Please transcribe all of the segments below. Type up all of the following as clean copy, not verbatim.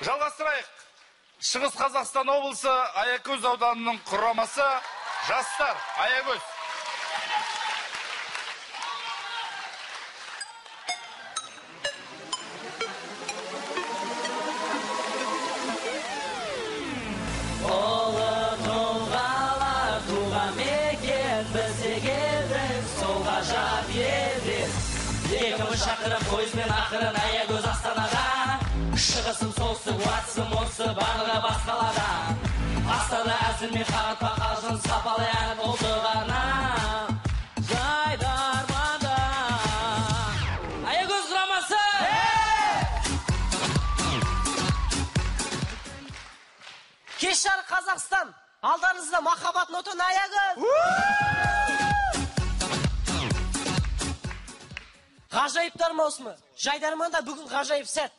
Жалғастырайық. Шығыс Қазақстан облысы Аягөз ауданының құрамасы жастар Аягөз. Шақырып пойызбен ақырын Аягөз Астанаға, шығысым солтүстік батысым оңтүстік барлығы басқалада. Астана әзілмен қағытпа қалжың сапалы ән болды ғана. Жайдарманда Аягөз құрамасы! Кеш жарық Қазақстан, алдарыңызда махаббат нотын Аягөз! Ғажайыптар маусымы. Жайдарманда бүгін ғажайып сәт.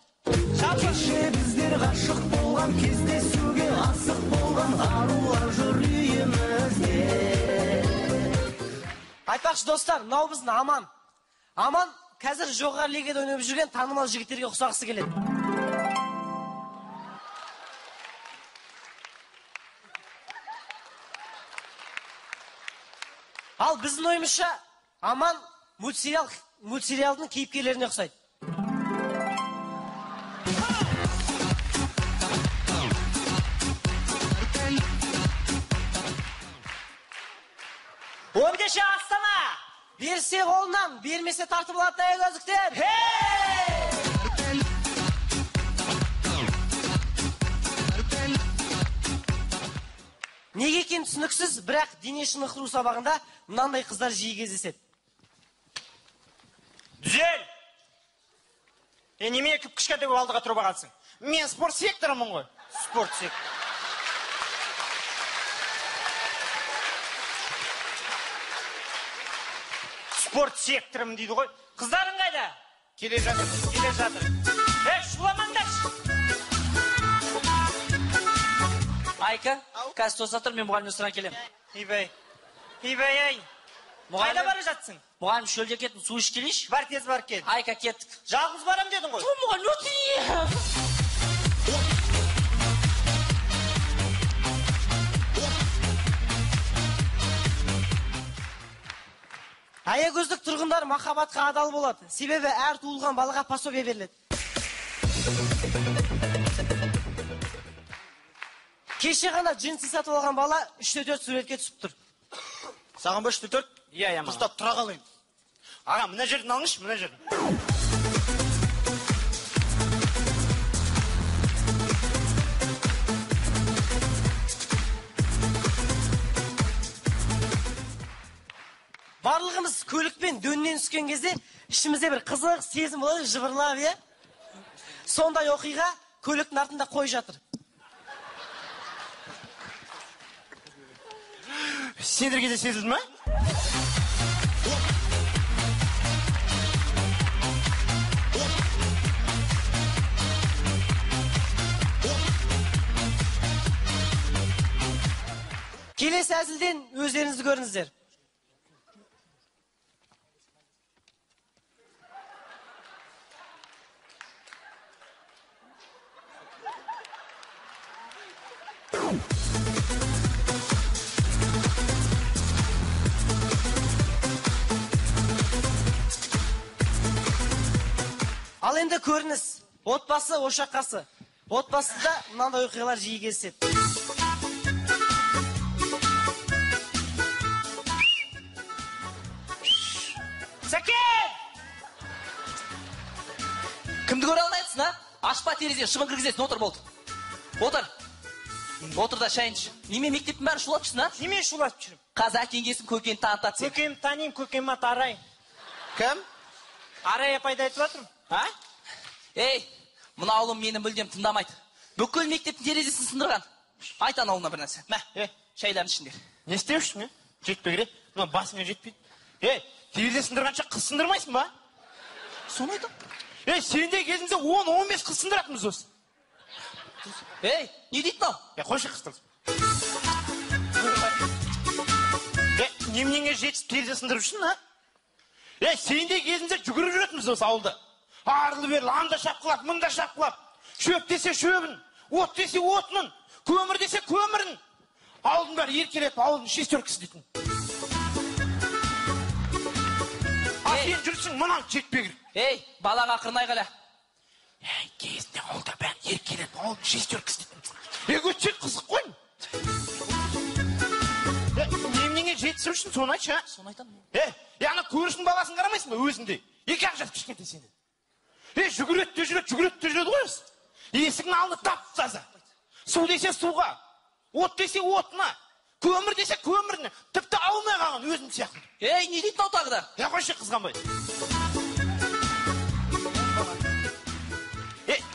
Кеше біздер ғашық болған, кездесуге асық болған, арулар жүр үйімізде. Айтпақшы достар, мынау біздің Аман. Аман қазір жоғары лигада ойнап жүрген танымал жігіттерге ұқсағысы келеді. Ал біздің ойымызша Аман мультсериалдың кейіпкерлеріне ұқсайды. Омдеше Астана! Берсе қолынан, бермесе тартып алады Аягөздіктер! Неге екен түсініксіз, бірақ дене шынықтыру сабағында мынандай қыздар жиі кездеседі. Дүзел! Неме кіп кішкәдегі алдыға тұрып ағансың? Мен спорт секторымын ғой. Спорт сектор. Спорт секторым дейді ғой. Қыздарың қайда? Келе жатыр. Шуламаңдаршы! Айка, қазір тоса тұр, мен мұғалімнен сұран келем. Ибай, ай. Қайда бары жатсың? Мұғалім шөлде кеттім, су іш келейш? Бар тез бар кет. Айка, кеттік. Жалғыз барам дедің ғой. Мұғалім өтейін. Аягөздік тұрғындар махаббатқа адал болады. Себебі әр туылған балаға пособие беріледі. Кеше ғана джинсы сатып алған бала 3-4 суретке түсіп тұр. Саған ба 3-4? Иә, маған. Ұстап тұра қалайын. Аға, мына жерден алыңыз, мына жерден. Барлығымыз көлікпен дөңнен түскен кезде ішімізде бір қызық сезім болады, жыбырлап, е? Сондай оқиға көліктің артында қой жатыр. Сендерге де сезілді ме? Келесі әзілден өздеріңізді көріңіздер. Ал енді көрініс. Отбасы ошаққасы. Отбасында мынандай оқиғалар жиі кездеседі. Сәкен! Кімді көре алмайсың, а? Ашпа терезен, шыбын кіргізесін, отыр болды. Отыр. Отыр да шайын іш. Неме мектептің бәрі шулап жүрсің, а? Неме шулап жүрім? Қазір әкеңгесін көкені танытады сен. Көкем таним, көкем ат Арай. Кім? Арай апайды айтып жатырмын. А? Ей, мына ауылым мені мүлдем тыңдамайды. Бүкіл мектептің терезесін сындырған. Айт анауына бір нәрсе. Мә, шайларын ішіңдер. Не істеушің, жетпей керек? Мына басыңа жетпейді. Терезе сындырғанша қыз сындырмайсың ба? Соны айтам. Сенде кезімізде 10-15 қыз сындыратынбыз осы. Не дейді мынау? Қойшы қыз. Неменеңе жетіп терезе сындырып үшін, а? Сенде кезімізде жүгіріп жүретінбіз осы ауылда. Арлы берлі, анда шапқылап, мында шапқылап. Шөп десе шөбін, от десе отының, көмір десе көмірін. Ауылдың бәрі еркелеп, ауылдың шестеркісі дейтін. А сен жүрсің мұнан жетпе керек. Ей, балаға қырнай қала. Кезінде ауылда бәрі еркелеп, ауылдың шестеркісі дейтін. Өтсек қызық қой. Неменеге жетісіп үшін соны айтшы, а? Соны айтамын. Яғни көршінің баласын қарамайсың ба өзінде? Екі ақ жас кішкентай сені. Жүгіреді де жүреді ғой осы. Есігін алдында тап-таза. Су десе суға, от десе отына, көмір десе көміріне, тіпті алмай қалған өзім сияқты. Ей, не дейді ау тағы да? Қойшы қызғанбай.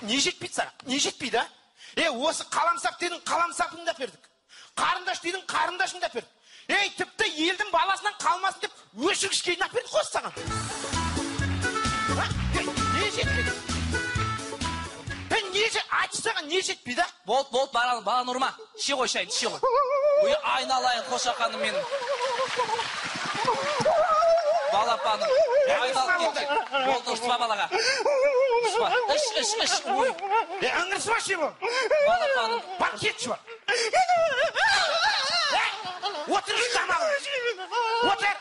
Не жетпейді саған? Не жетпейді, а? Осы қаламсап дедің, қаламсапын да бердік. Қарындаш дедің, қарындашын да бердік. Тіпті елдің баласынан қалмасын деп өшіргішкейін әперді қос саған. Не жетпейді? Айтшы саған не жетпейді, а? Болды, баланы ұрма. Ше қой шайын, ше қой. Ой, айналайын қошақаным менің. Балапаным, айналып кетті. Болды, ұшпа балаға. Ұшпа, іш. Ой. Аңырсыма ше бол. Балапаным. Бар, кетші бар. Отыр тамағын. Отыр.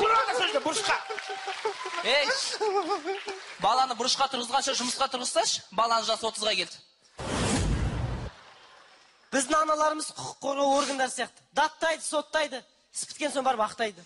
Тұр анда сөзді бұрышқа. Ей, баланы бұрышқа тұрғызғанша жұмысқа тұрғызсаш, баланы жасы 30-ға келді. Біздің аналарымыз құқық қорғау органдары сияқты. Даттайды, соттайды. Іс біткен соң барып ақтайды.